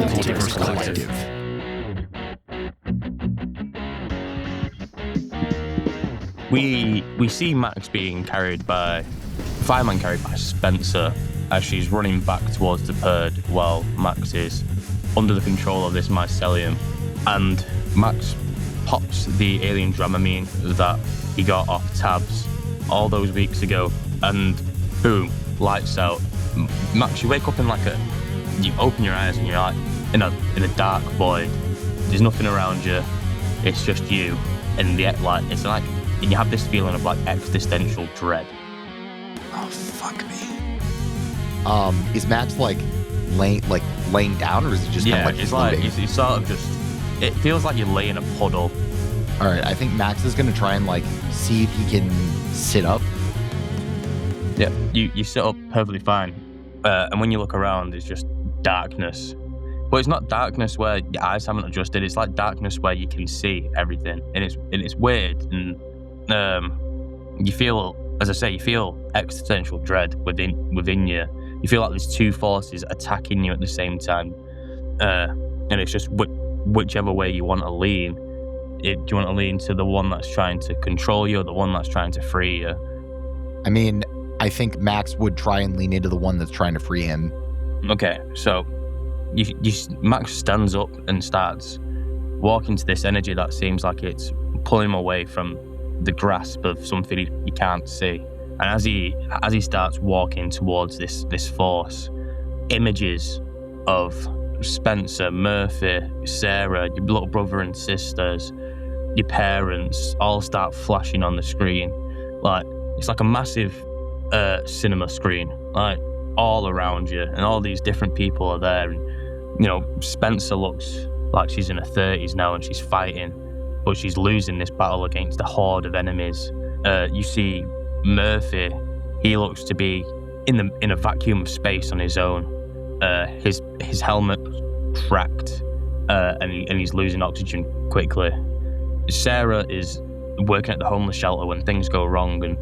Multiverse Collective. We see Max being carried by fireman carried by Spencer as she's running back towards the T.A.A.B.S while Max is under the control of this mycelium, and Max pops the alien dramamine that he got off T.A.A.B.S all those weeks ago, and boom, lights out. Max, you wake up in you open your eyes and you're like in a dark void. There's nothing around you. It's just you and it's like, and you have this feeling of existential dread. Oh, fuck me. Is Max laying down, or is it just kind of it's floating? it's sort of just, it feels like you lay in a puddle. All right, I think Max is gonna try and see if he can sit up. Yeah, you sit up perfectly fine, and when you look around, it's just darkness. But it's not darkness where your eyes haven't adjusted. It's like darkness where you can see everything, and it's weird. And you feel, as I say, you feel existential dread within you. You feel like there's two forces attacking you at the same time, and it's just whichever way you want to lean. Do you want to lean to the one that's trying to control you, or the one that's trying to free you? I mean, I think Max would try and lean into the one that's trying to free him. Okay, so Max stands up and starts walking to this energy that seems like it's pulling him away from the grasp of something he can't see. And as he starts walking towards this force, images of Spencer, Murphy, Sarah, your little brother and sisters, your parents all start flashing on the screen. It's like a massive cinema screen, all around you, and all these different people are there. And Spencer looks like she's in her 30s now, and she's fighting, but she's losing this battle against a horde of enemies. You see Murphy; he looks to be in a vacuum of space on his own. His helmet cracked, and he's losing oxygen quickly. Sarah is working at the homeless shelter when things go wrong, and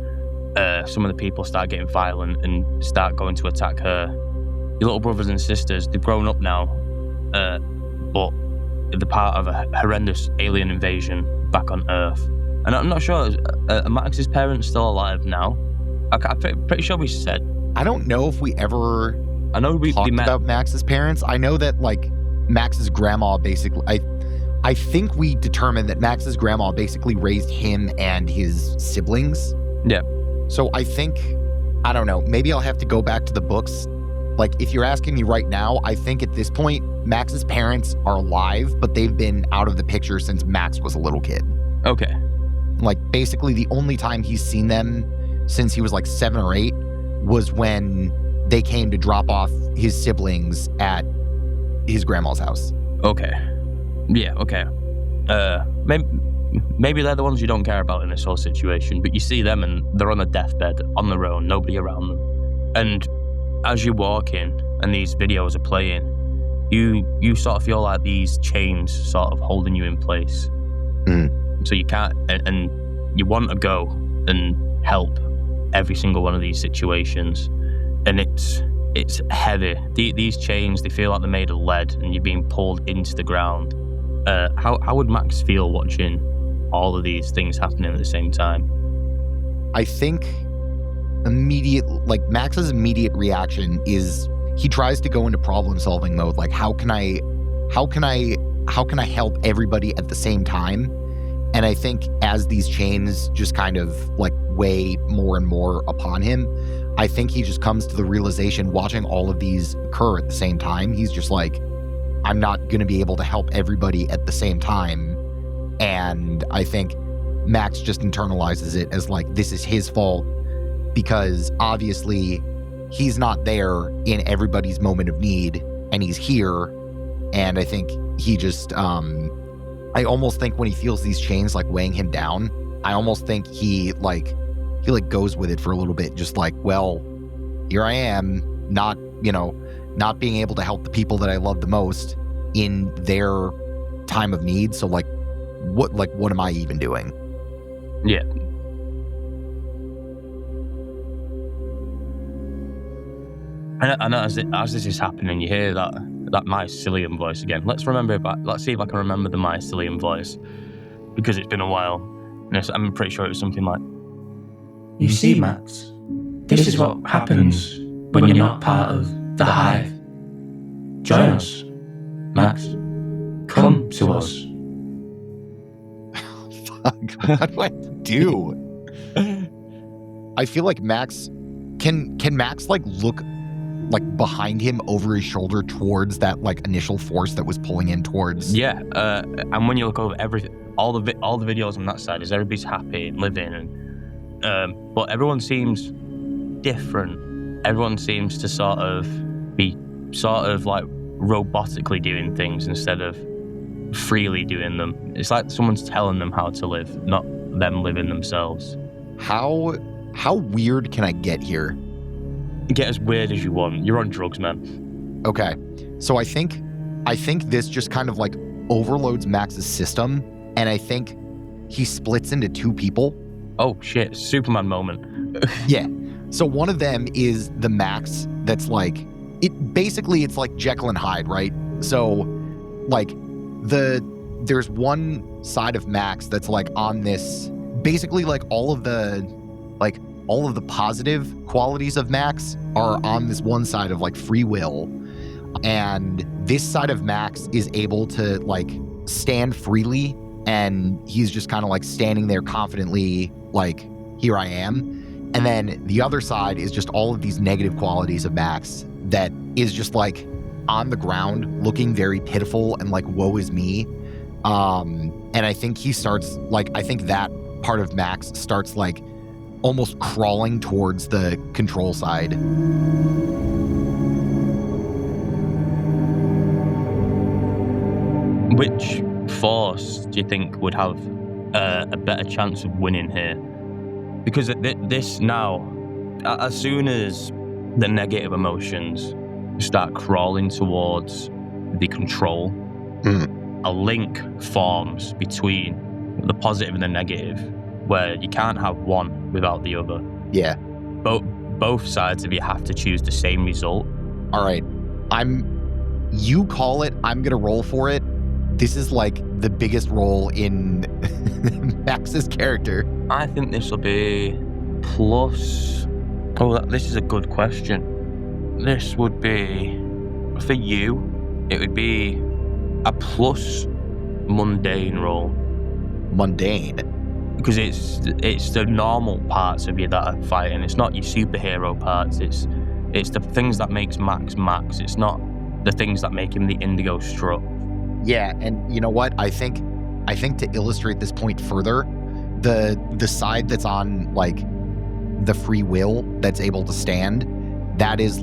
some of the people start getting violent and start going to attack her. Your little brothers and sisters, they've grown up now, but they're part of a horrendous alien invasion back on Earth. And I'm not sure, are Max's parents still alive now? I'm pretty sure we said. I don't know if we ever talked about Max's parents. I know that Max's grandma basically, I think we determined that Max's grandma basically raised him and his siblings. Yeah. So I think, I don't know, maybe I'll have to go back to the books. If you're asking me right now, I think at this point, Max's parents are alive, but they've been out of the picture since Max was a little kid. Okay. Basically the only time he's seen them since he was 7 or 8 was when they came to drop off his siblings at his grandma's house. Okay. Yeah, okay. Maybe they're the ones you don't care about in this whole situation, but you see them and they're on a deathbed on their own, nobody around them. And as you walk in and these videos are playing, you sort of feel like these chains sort of holding you in place. So you can't, and you want to go and help every single one of these situations, and it's heavy. These chains, they feel like they're made of lead, and you're being pulled into the ground. How would Max feel watching all of these things happening at the same time? I think Max's immediate reaction is he tries to go into problem-solving mode. How can I help everybody at the same time? And I think as these chains just kind of weigh more and more upon him, I think he just comes to the realization, watching all of these occur at the same time, he's just I'm not going to be able to help everybody at the same time. And I think Max just internalizes it as this is his fault, because obviously he's not there in everybody's moment of need, and he's here. And I think he just, I almost think when he feels these chains weighing him down, I almost think he goes with it for a little bit, just well, here I am, not being able to help the people that I love the most in their time of need. So what am I even doing? Yeah. And as this is happening, you hear that that mycelium voice again. Let's see if I can remember the mycelium voice, because it's been a while. And I'm pretty sure it was something like, "You see, Max, this is what happens when you're not part of the Hive. Join us, Max. Come to us." Fuck, what do I do? I feel like Max... Can Max, like, look, like, behind him over his shoulder towards that, like, initial force that was pulling in towards... Yeah, and when you look over everything, all the videos on that side is everybody's happy and living, and but everyone seems different. Everyone seems to sort of like robotically doing things instead of freely doing them. It's like someone's telling them how to live, not them living themselves. How weird can I get here? Get as weird as you want. You're on drugs, man. Okay, so I think this just kind of like overloads Max's system, and I think he splits into two people. Oh shit, Superman moment. Yeah. So one of them is the Max that's like, it's like Jekyll and Hyde, right? So like there's one side of Max that's like on this, basically like all of the positive qualities of Max are on this one side of like free will. And this side of Max is able to like stand freely, and he's just kind of like standing there confidently, like, here I am. And then the other side is just all of these negative qualities of Max that is just like on the ground looking very pitiful and like, woe is me. And I think I think that part of Max starts like almost crawling towards the control side. Which force do you think would have a better chance of winning here? Because this now, as soon as the negative emotions start crawling towards the control, a link forms between the positive and the negative, where you can't have one without the other. Yeah. Both sides of you have to choose the same result. All right. You call it, I'm going to roll for it. This is like the biggest roll in Max's character. I think this will be plus... Oh, this is a good question. This would be, for you, it would be a plus mundane roll. Mundane? Because it's the normal parts of you that are fighting. It's not your superhero parts. It's the things that makes Max Max. It's not the things that make him the Indigo Strut. Yeah, and you know what? I think to illustrate this point further, the side that's on like the free will that's able to stand, that is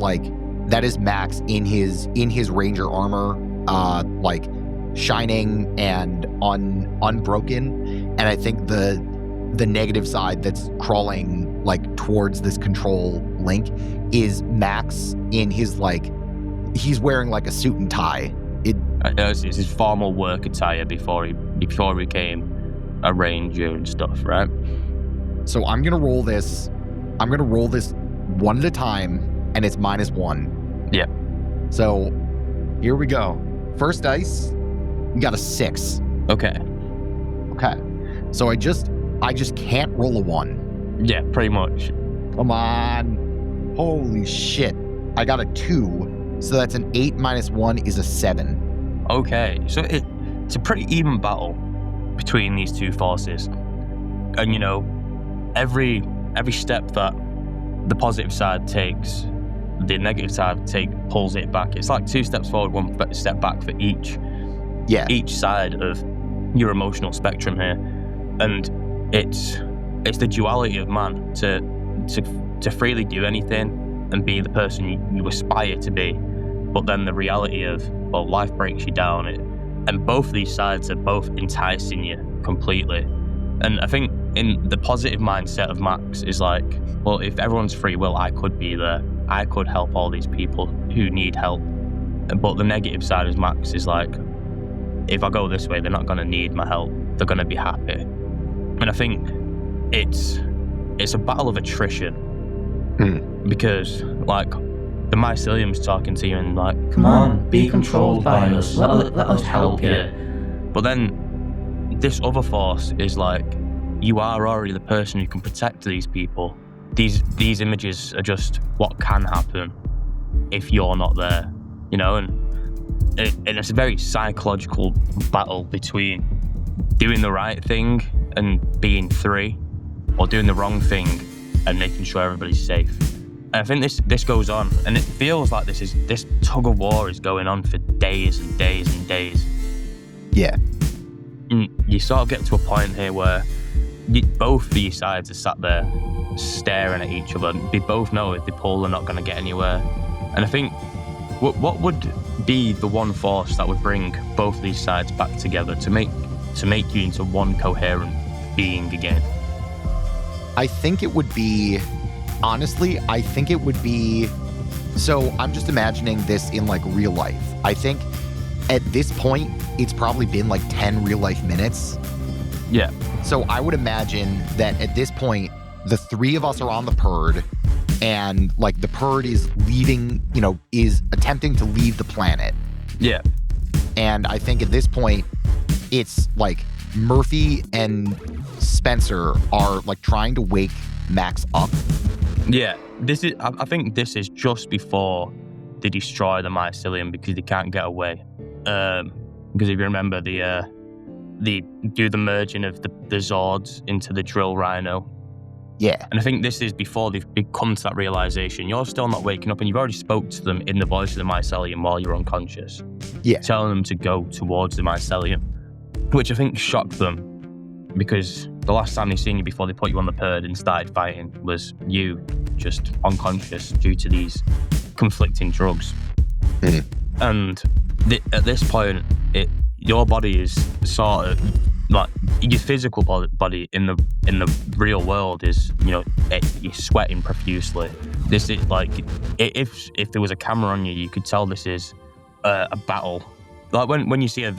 Max in his Ranger armor, like shining and unbroken. And I think the negative side that's crawling like towards this control link is Max in his like, he's wearing like a suit and tie. It's his formal work attire before he became a ranger and stuff, right? So I'm gonna roll this one at a time, and it's -1. Yeah. So here we go. First dice, we got a 6. Okay. So I just can't roll a 1. Yeah, pretty much. Come on. Holy shit. I got a 2. So that's an 8 -1 is a 7. Okay, so it's a pretty even battle between these two forces. And you know, every step that the positive side takes, the negative side pulls it back. It's like 2 steps forward, 1 step back for each side of your emotional spectrum here. And it's the duality of man to freely do anything and be the person you aspire to be. But then the reality of, well, life breaks you down. And both of these sides are both enticing you completely. And I think in the positive mindset of Max is like, well, if everyone's free will, I could be there. I could help all these people who need help. But the negative side of Max is like, if I go this way, they're not going to need my help. They're going to be happy. And I think it's a battle of attrition. Because, like, the mycelium's talking to you and like, Come on, be controlled by us. Let us help you. but then this other force is like, you are already the person who can protect these people. These images are just what can happen if you're not there, and it's a very psychological battle between doing the right thing and being free, or doing the wrong thing and making sure everybody's safe. And I think this goes on, and it feels like this tug of war is going on for days and days and days. Yeah. And you sort of get to a point here where both of these sides are sat there staring at each other. They both know if they pull, they're not going to get anywhere. And I think what would be the one force that would bring both of these sides back together to make you into one coherent being again? I think it would be, honestly, so I'm just imagining this in like real life. I think at this point, it's probably been like 10 real life minutes. Yeah. So I would imagine that at this point, the three of us are on the Perd, and like the Perd is leaving, is attempting to leave the planet. Yeah. And I think at this point, it's like Murphy and Spencer are like trying to wake Max up. Yeah. I think this is just before they destroy the mycelium because they can't get away. Because if you remember, they do the merging of the Zords into the drill rhino. Yeah. And I think this is before they've come to that realization. You're still not waking up, and you've already spoke to them in the voice of the mycelium while you're unconscious. Yeah. Telling them to go towards the mycelium, which I think shocked them, because the last time they seen you before they put you on the Perd and started fighting was you just unconscious due to these conflicting drugs. Mm-hmm. And at this point, your body is sort of like your physical body in the real world is, you're sweating profusely. This is like, if there was a camera on you, you could tell this is a battle. Like when you see a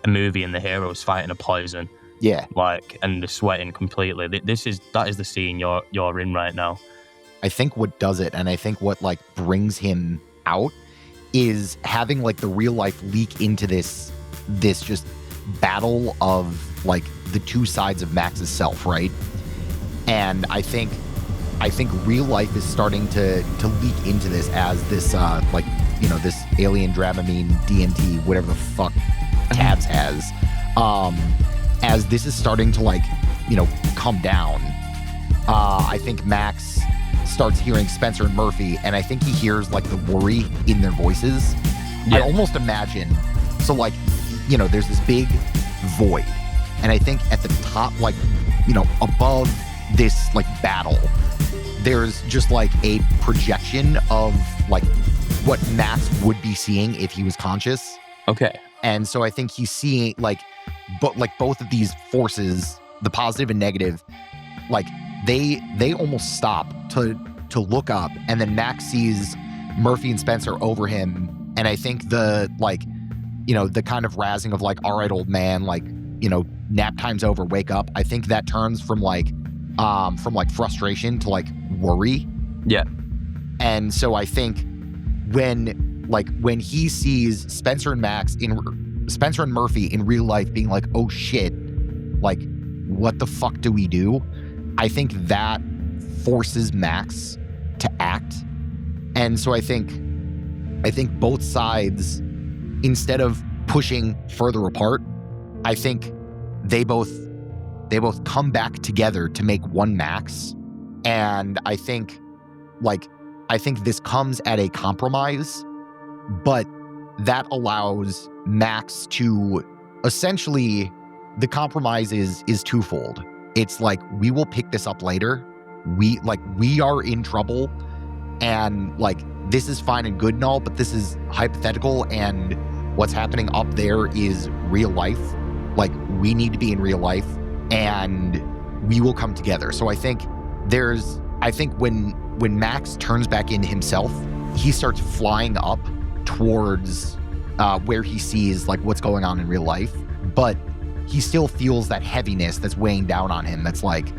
movie and the hero's fighting a poison. Yeah. Like, and they're sweating completely. That is the scene you're in right now. I think what does it, and I think what like brings him out, is having like the real life leak into this just battle of like the two sides of Max's self, right? And I think real life is starting to leak into this as this this alien dramamine DMT, whatever the fuck T.A.A.B.S has, as this is starting to like come down. I think Max starts hearing Spencer and Murphy, and I think he hears like the worry in their voices. Yeah. I almost imagine, so like, there's this big void, and I think at the top, like, above this like battle, there's just like a projection of like what Max would be seeing if he was conscious. Okay. And so I think he's seeing like both of these forces, the positive and negative, like they almost stop to look up, and then Max sees Murphy and Spencer over him, and I think the kind of razzing of like, all right, old man, like, nap time's over, wake up. I think that turns from frustration to like worry. Yeah. And so I think when he sees Spencer and Murphy in real life being like, oh shit, like, what the fuck do we do? I think that forces Max to act. And so I think both sides, instead of pushing further apart, I think they both come back together to make one Max. And I think this comes at a compromise, but that allows Max to essentially, the compromise is twofold. It's like, we will pick this up later. We are in trouble, and like, this is fine and good and all, but this is hypothetical, and what's happening up there is real life. Like, we need to be in real life, and we will come together. So I think when Max turns back into himself, he starts flying up towards where he sees like what's going on in real life, but he still feels that heaviness that's weighing down on him. That's like,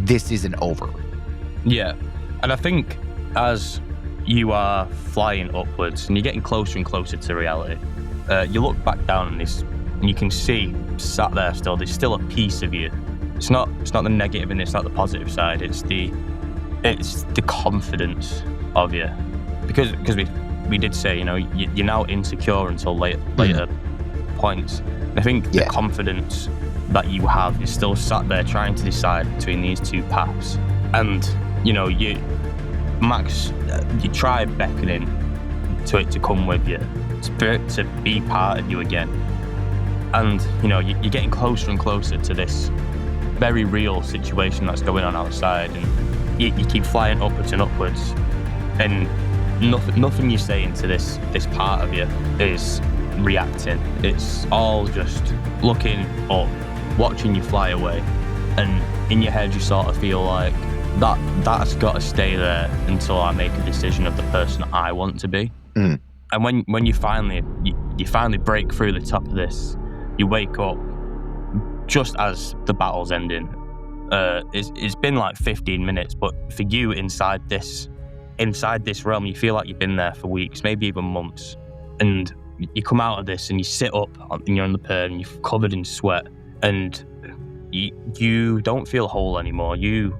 this isn't over. Yeah. And I think as you are flying upwards and you're getting closer and closer to reality. You look back down on this and you can see, sat there still, there's still a piece of you. It's not the negative and it's not the positive side. It's the confidence of you, because we did say, you know, you're now insecure until later points. And I think the confidence that you have is still sat there trying to decide between these two paths. And you know, Max, you try beckoning to it to come with you, to be part of you again. And you know, you're getting closer and closer to this very real situation that's going on outside, and you keep flying upwards and upwards, and nothing you're saying to this part of you is reacting. It's all just looking up, watching you fly away, and in your head you sort of feel like that's got to stay there until I make a decision of the person I want to be. And when you finally break through the top of this, you wake up just as the battle's ending. It's been like 15 minutes, but for you inside this realm, you feel like you've been there for weeks, maybe even months. And you come out of this and you sit up and you're on the pad and you're covered in sweat, and you don't feel whole anymore. You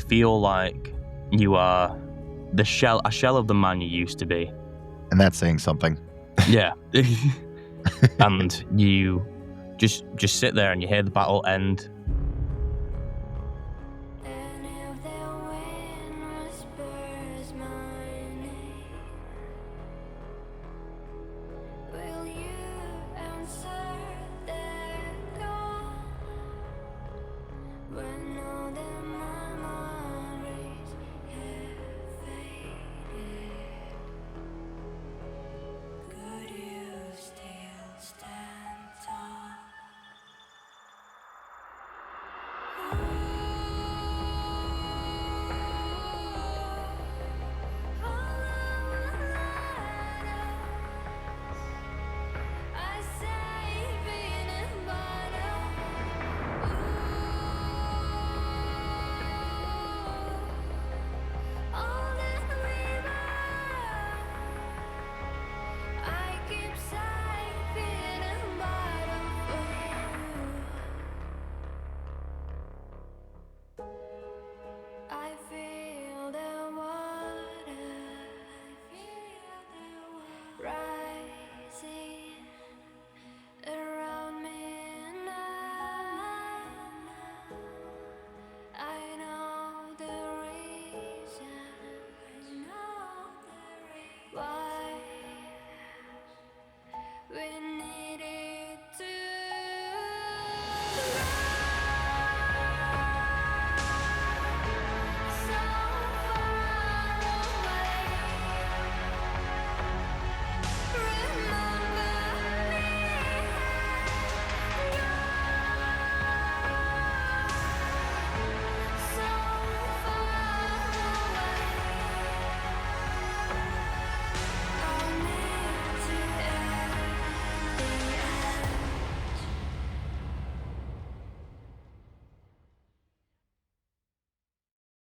feel like you are a shell of the man you used to be. And that's saying something. Yeah. And you just sit there and you hear the battle end,